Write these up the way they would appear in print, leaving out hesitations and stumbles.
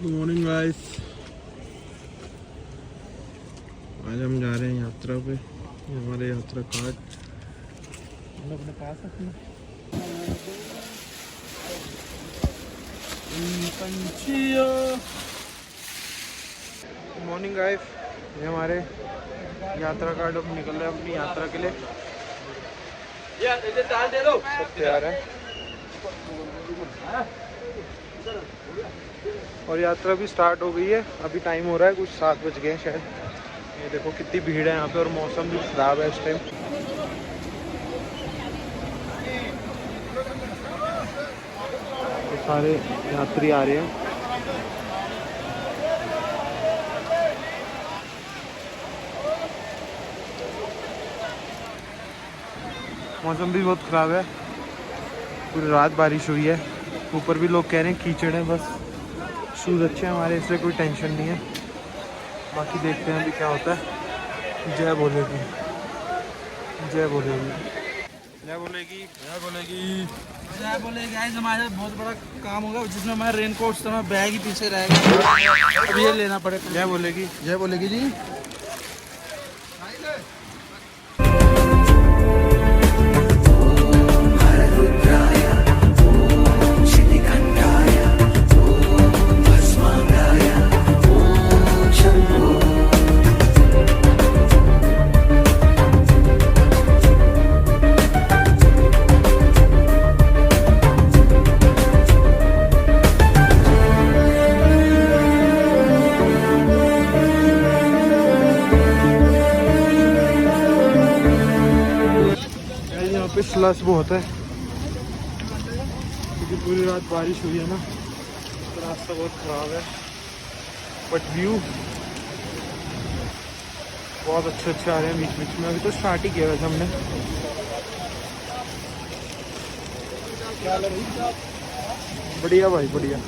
Good morning guys. आज हम जा रहे हैं यात्रा पे। ये हमारे यात्रा कार्ड अपने पास रखना। Good morning guys. ये हमारे यात्रा कार्ड अब निकल रहे हैं अपनी यात्रा के लिए। सब तैयार है और यात्रा भी स्टार्ट हो गई है। अभी टाइम हो रहा है कुछ 7 बज गए हैं शायद। ये देखो कितनी भीड़ है यहाँ पे और मौसम भी ख़राब है इस टाइम। तो सारे यात्री आ रहे हैं। मौसम भी बहुत ख़राब है, पूरी रात बारिश हुई है। ऊपर भी लोग कह रहे हैं कीचड़ है। बस शूज़ अच्छे हैं हमारे, इसलिए कोई टेंशन नहीं है। बाकी देखते हैं अभी क्या होता है। जय बोलेगी, जय बोलेगी, जय बोलेगी, जय बोलेगी, जय बोलेगी। आज हमारे बहुत बड़ा काम होगा जिसमें हमारा रेन कोट से हमारा बैग ही पीछे रहेगा। अब ये लेना पड़ेगा। जय बोलेगी, जय बोलेगी जी। यहाँ पे स्लस बहुत है क्योंकि पूरी रात बारिश हुई है ना, तो रास्ता बहुत ख़राब है। बट व्यू बहुत अच्छे अच्छे आ रहे हैं बीच बीच में। अभी तो स्टार्ट ही किया वैसे हमने। बढ़िया भाई बढ़िया।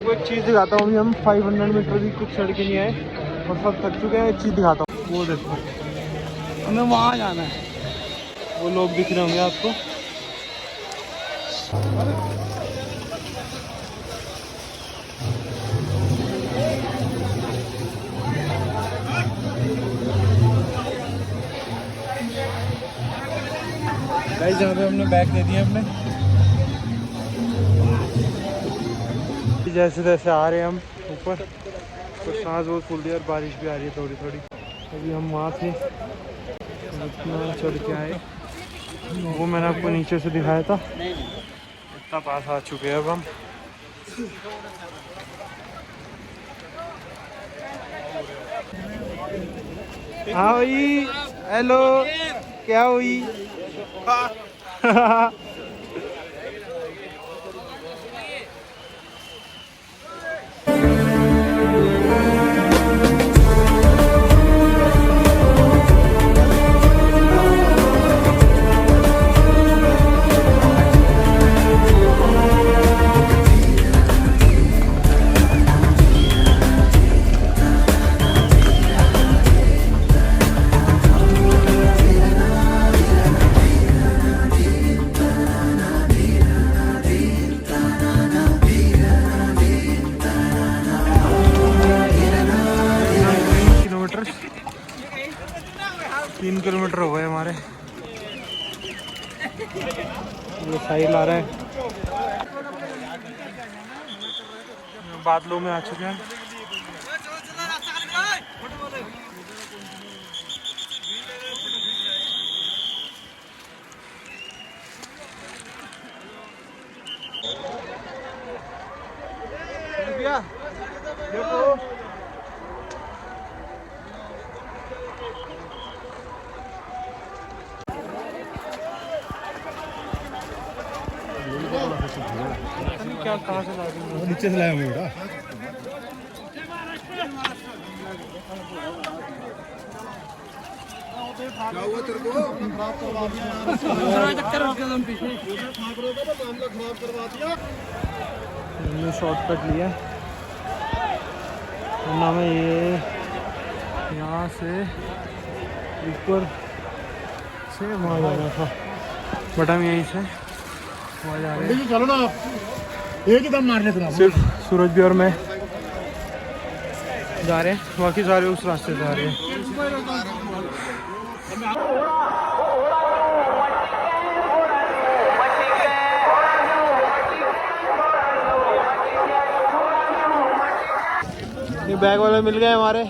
एक चीज़ दिखाता हूँ। हम 500 मीटर भी कुछ चढ़ के नहीं आए और सब थक चुके हैं। एक चीज़ दिखाता हूँ, वो देखो, हमें वहाँ जाना है। वो लोग दिख रहे होंगे आपको। गाइस जहाँ पे हमने बैग दे दिए अपने, जैसे तैसे आ रहे हैं हम ऊपर। तो सांस बहुत फूल रही है और बारिश भी आ रही है थोड़ी थोड़ी। अभी हम वहाँ थे इतना चढ़ के आए, वो मैंने आपको नीचे से दिखाया था। इतना पास आ चुके हैं अब हम। हाँ भाई, हेलो, क्या हुई? किलोमीटर 3 किलोमीटर हो गए हमारे। ये साहिल आ रहा है, बादलों में आ चुके हैं। देखो क्या कहाँ से ला रही है? नीचे से लाया हूँ बेटा। क्या हुआ तेरे को? खराब करवा दिया। चक्कर हो गया, पीछे खराब करवा दिया। हमने शॉर्टकट लिया, वरना मैं ये यहाँ से ऊपर से वहाँ जाना था, बट हम यहीं से वहाँ जा रहे हैं। चलो ना आप एक ही दम मारने को सिर्फ सूरज भी और मैं जा रहे हैं, बाकी सारे उस रास्ते से जा रहे हैं। ये बैग वाले मिल गए हमारे।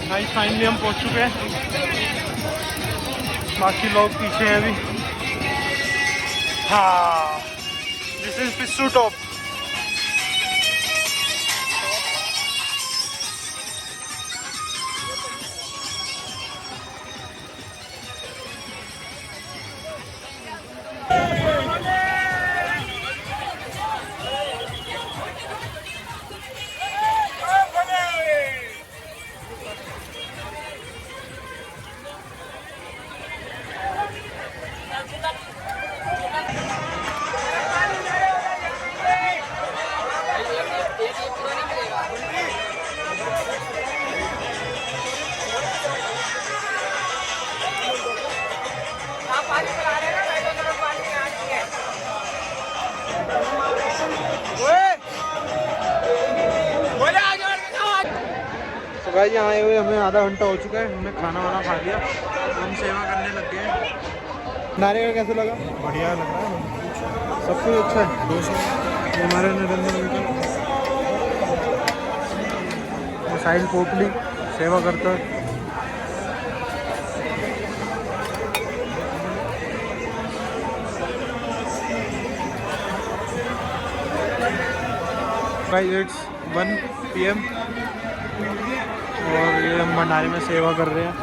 भाई फाइनली हम पहुंच चुके हैं, बाकी लोग पीछे हैं अभी। हाँ, दिस इज पिस्सू टॉप। तो भाई यहाँ आए हुए हमें आधा घंटा हो चुका है, हमने खाना वाना खा लिया, तो हम सेवा करने लग गए हैं। नारियल कैसे लगा? बढ़िया लग रहा है, सब कुछ अच्छा है। ये हमारे नरेंद्र मोदी साहिल पोपली सेवा करता है। भाई इट्स 1 PM और ये हम भंडारे में सेवा कर रहे हैं।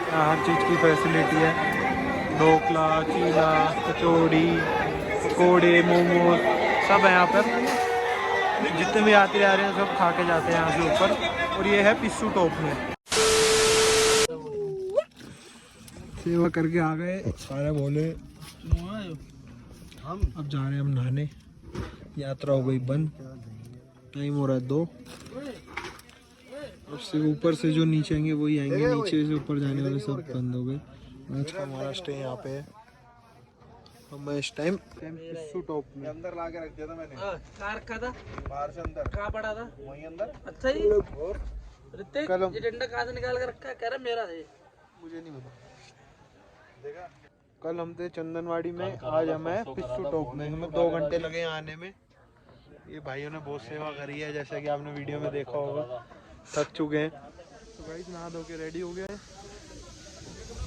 यहाँ हर चीज़ की फैसिलिटी है, ढोकला, चीला, कचौड़ी, पकौड़े, मोमोज सब है यहाँ पर। जितने भी यात्री आ रहे हैं सब खा के जाते हैं यहाँ से ऊपर। और ये है पिस्सू टॉप में। सेवा करके आ गए सारे बोले, हम अब जा रहे हैं हम नहाने। यात्रा हो गई बंद, टाइम हो रहा है 2। अब से ऊपर से जो नीचे आएंगे वही आएंगे, नीचे से ऊपर जाने वाले सब बंद हो गए। आज का हमारा स्टे यहाँ पे है। हम इस टाइम पिस्सू टॉप में अंदर ला के रख दिया था मैंने। कार रखा था बाहर से अंदर कहाँ पड़ा था? वहीं अंदर। अच्छा ही और ऋतिक, कल हम- ये डंडा कहाँ से निकाल के रखा है? कह रहा मेरा है। मुझे नहीं पता। देखा, कल हम थे चंदनवाड़ी में, आज हमें पिस्सू टॉप में। हमें 2 घंटे लगे आने में। ये भाइयों ने बहुत सेवा करी है, जैसे कि आपने वीडियो में देखा होगा। थक चुके हैं तो भाई नहा धो के रेडी हो गए हैं।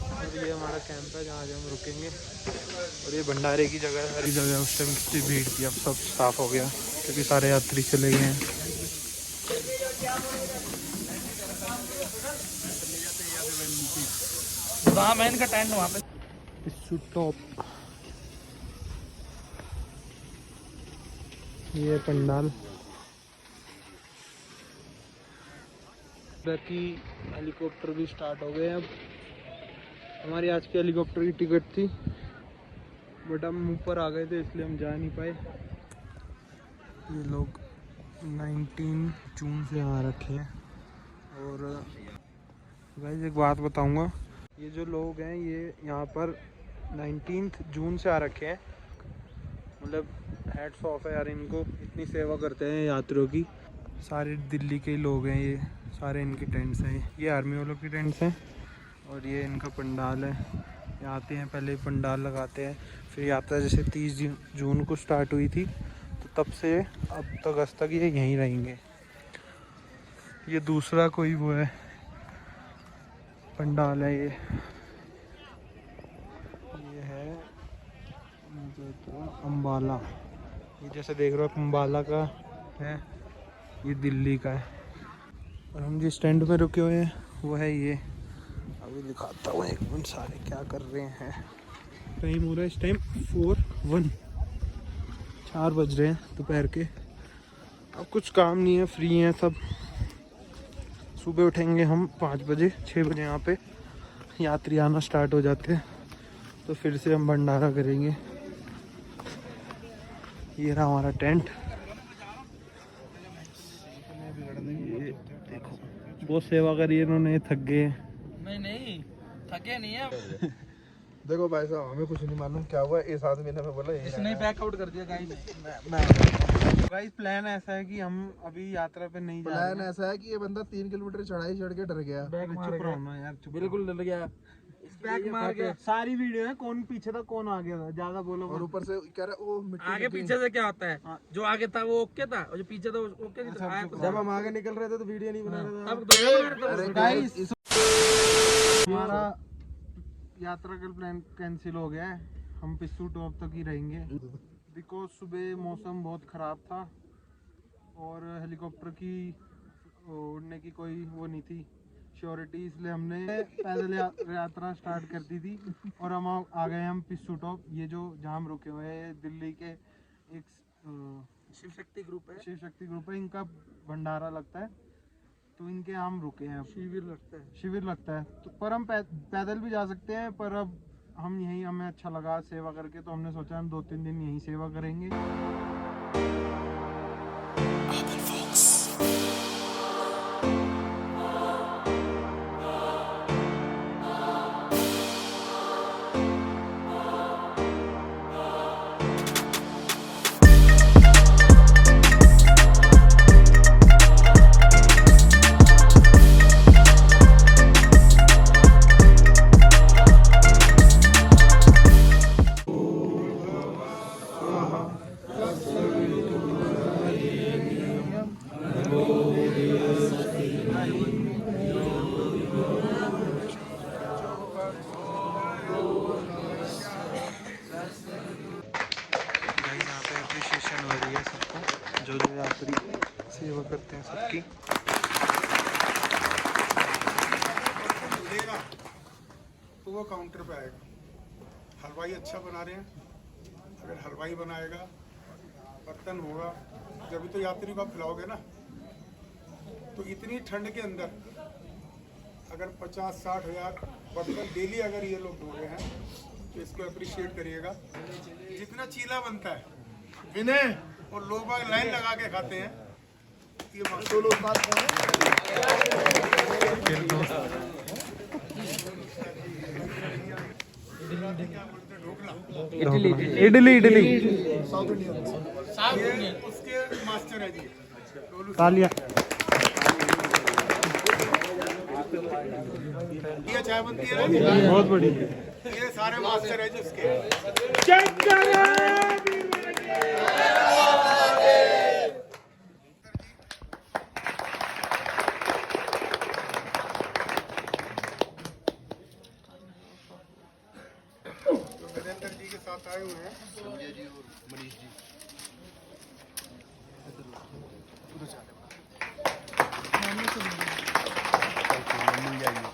और ये हमारा कैंप है जहाँ आज हम रुकेंगे। और ये भंडारे की जगह है, सारी जगह उस टाइम कितनी भीड़ थी, अब सब साफ हो गया क्योंकि सारे यात्री चले गए हैं। वहाँ मैन का टेंट वहाँ पे। पिस्सू टॉप, ये पंडाल। बाकी हेलीकॉप्टर भी स्टार्ट हो गए। अब हमारी आज की हेलीकॉप्टर की टिकट थी, बट हम ऊपर आ गए थे इसलिए हम जा नहीं पाए। ये लोग 19 जून से आ रखे हैं। और भाई एक बात बताऊंगा, ये जो लोग हैं ये यहाँ पर 19 जून से आ रखे हैं। मतलब हैट्स ऑफ है यार इनको, इतनी सेवा करते हैं यात्रियों की। सारे दिल्ली के लोग हैं, ये सारे इनके टेंट्स हैं। ये आर्मी वालों की टेंट्स हैं और ये इनका पंडाल है। ये आते हैं पहले पंडाल लगाते हैं, फिर यात्रा जैसे 30 जून को स्टार्ट हुई थी तो तब से अब तक अगस्त तक ये यहीं रहेंगे। ये दूसरा कोई वो है पंडाल है। ये है अम्बाला, ये जैसे देख रहे हो अम्बाला का है, ये दिल्ली का है। और हम जिस स्टैंड में रुके हुए हैं वो है ये। अभी दिखाता हूँ एक मिनट सारे क्या कर रहे हैं। टाइम हो रहा है इस टाइम 4:01, 4 बज रहे हैं दोपहर के। अब कुछ काम नहीं है, फ्री हैं सब। सुबह उठेंगे हम 5 बजे, 6 बजे यहाँ पे यात्री आना स्टार्ट हो जाते हैं तो फिर से हम भंडारा करेंगे। ये रहा हमारा टेंट। ये देखो बहुत सेवा करी इन्होंने, थक गए। नहीं थके नहीं है। देखो भाई साहब, हमें कुछ नहीं मालूम क्या हुआ, इस आदमी ने बोला इसने बैकआउट कर दिया गाइस। गाइस प्लान ऐसा है कि हम अभी यात्रा पे नहीं जा रहे प्लान ऐसा है कि ये बंदा 3 किलोमीटर चढ़ाई चढ़ के डर गया। बैक मार चुप गया। रहो ना यार, चुप बिल्कुल डर गया। बैक मार गया। सारी वीडियो है कौन पीछे था कौन आगे था, ज्यादा बोलो और मत। ऊपर से कह रहा वो मिट्टी आगे पीछे से क्या होता है, जो आगे था वो ओके था और जो पीछे था वो ओके नहीं था। आया तो जब हम आगे निकल रहे थे तो वीडियो नहीं बना रहे थे। तब दोनों मार अरे थे। गाइस, हमारा यात्रा का प्लान कैंसिल हो गया है। हम पिस्सू टॉप तक ही रहेंगे बिकॉज सुबह मौसम बहुत ख़राब था और हेलीकॉप्टर की उड़ने की कोई वो नहीं थी श्योरिटी, इसलिए हमने पैदल यात्रा स्टार्ट कर दी थी और हम आ गए हम पिस्सू टॉप। ये जो जहाँ हम रुके हुए हैं दिल्ली के एक शिव शक्ति ग्रुप है। शिव शक्ति ग्रुप है, इनका भंडारा लगता है तो इनके यहाँ हम रुके हैं। शिविर लगता है तो पर हम पैदल भी जा सकते हैं, पर अब हम यहीं, हमें अच्छा लगा सेवा करके तो हमने सोचा हम 2-3 दिन यहीं सेवा करेंगे। यहाँ पे अप्रिशिएशन हो रही है सबको, जो जो यात्री सेवा करते हैं सबकी। तो वो काउंटर पे आएगा। हलवाई अच्छा बना रहे हैं, अगर हलवाई बनाएगा, बर्तन होगा, जब तो यात्री को आप खिलाओगे ना। तो इतनी ठंड के अंदर अगर 50-60 हज़ार बर्तन डेली अगर ये लोग धो रहे हैं तो इसको अप्रिशिएट करिएगा। जितना चीला बनता है विनय और लोग बाग लाइन लगा के खाते हैं। ये मकसूल उत्पाद कौन है? इडली साउथ इंडियन, उसके मास्टर है जी। तालियां। ये चाय बनती है ना, बहुत बड़ी। ये सारे मास्टर है जिसके। नरेंद्र जी के साथ आए हुए हैं संजय जी और मनीष जी। मिल जाएगी।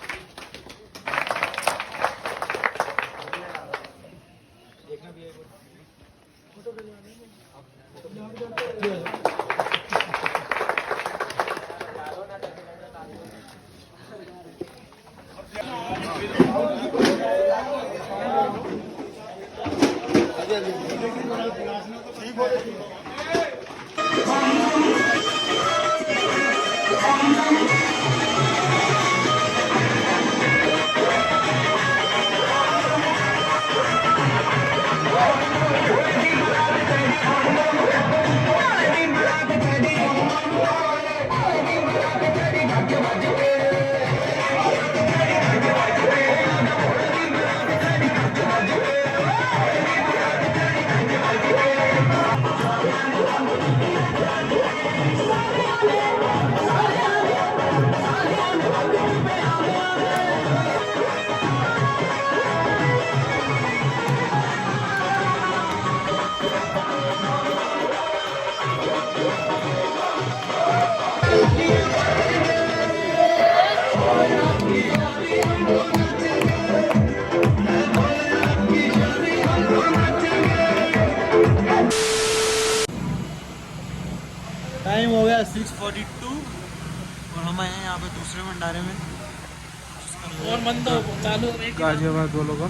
टाइम हो गया 6:42 और हम आए हैं यहाँ पे दूसरे भंडारे में जिसका फोन बंद हो चालू एक गाजियाबाद वालों का।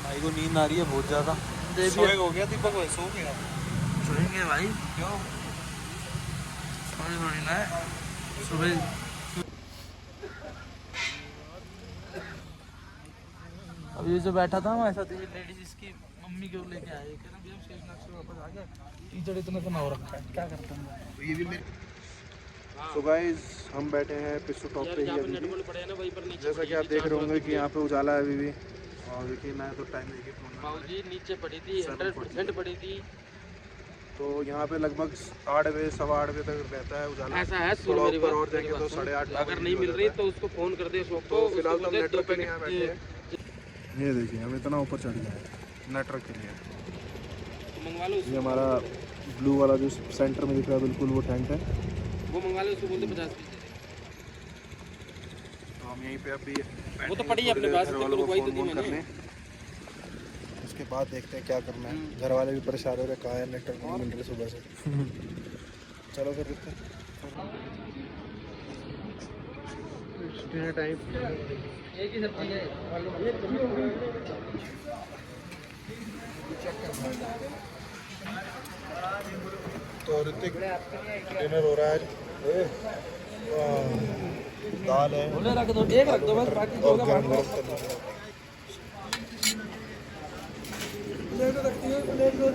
भाई को नींद आ रही है बहुत ज़्यादा। सोएगा हो गया दीपक भाई, सो गया। सोएंगे भाई, क्यों? सोए थोड़ी ना है सुबह। अब ये जो बैठा था हमारे साथ, ये लेडीज इसकी मम्मी को लेके आए, कह रहा भैया शेषनाग से वापस आ गया, कीचड़ इतना तो ना हो रखा है, क्या करते हैं। ये भी मेरे तो गाइस हम बैठे हैं पिस्सू टॉप पे ही अभी। जैसा कि आप देख रहे होंगे कि यहाँ पे उजाला है अभी भी। और देखिए मैं तो टाइम देखिए बाबूजी नीचे पड़ी थी, 100% पड़ी थी। तो यहाँ पे लगभग 8 बजे 8:15 बजे तक रहता है उजाला। ऐसा है, सुन थोड़ा मेरी ऊपर बात, और जाएंगे तो 8:30 अगर नहीं मिल रही तो उसको फोन कर दे शॉप तो को। फिलहाल तो हम नेटवर्क के लिए यहाँ बैठे हैं। ये देखिए हम इतना ऊपर चढ़ गए हैं नेटवर्क के लिए। मंगवा लो, ये हमारा ब्लू वाला जो सेंटर में दिख रहा है बिल्कुल वो टेंट है। वो मंगवा लो, उसको बोलते 50 पीस। तो हम यहीं पे अभी वो तो पड़ी है अपने पास, घर वालों को वही तो फोन दी वोन मैंने। करने। उसके बाद देखते हैं क्या करना है। घर वाले भी परेशान हो रहे, कहाँ है नेटवर्क नहीं मिल रहे सुबह से। चलो फिर रुकते हैं। टाइम एक ही सब्जी है। तो ऋतिक डिनर हो रहा है आज। दाल है बोले रख दो, एक रख दो बस, बाकी और होगा गरम बाकी। गरम करना है। प्लेट रखती है, प्लेट दो।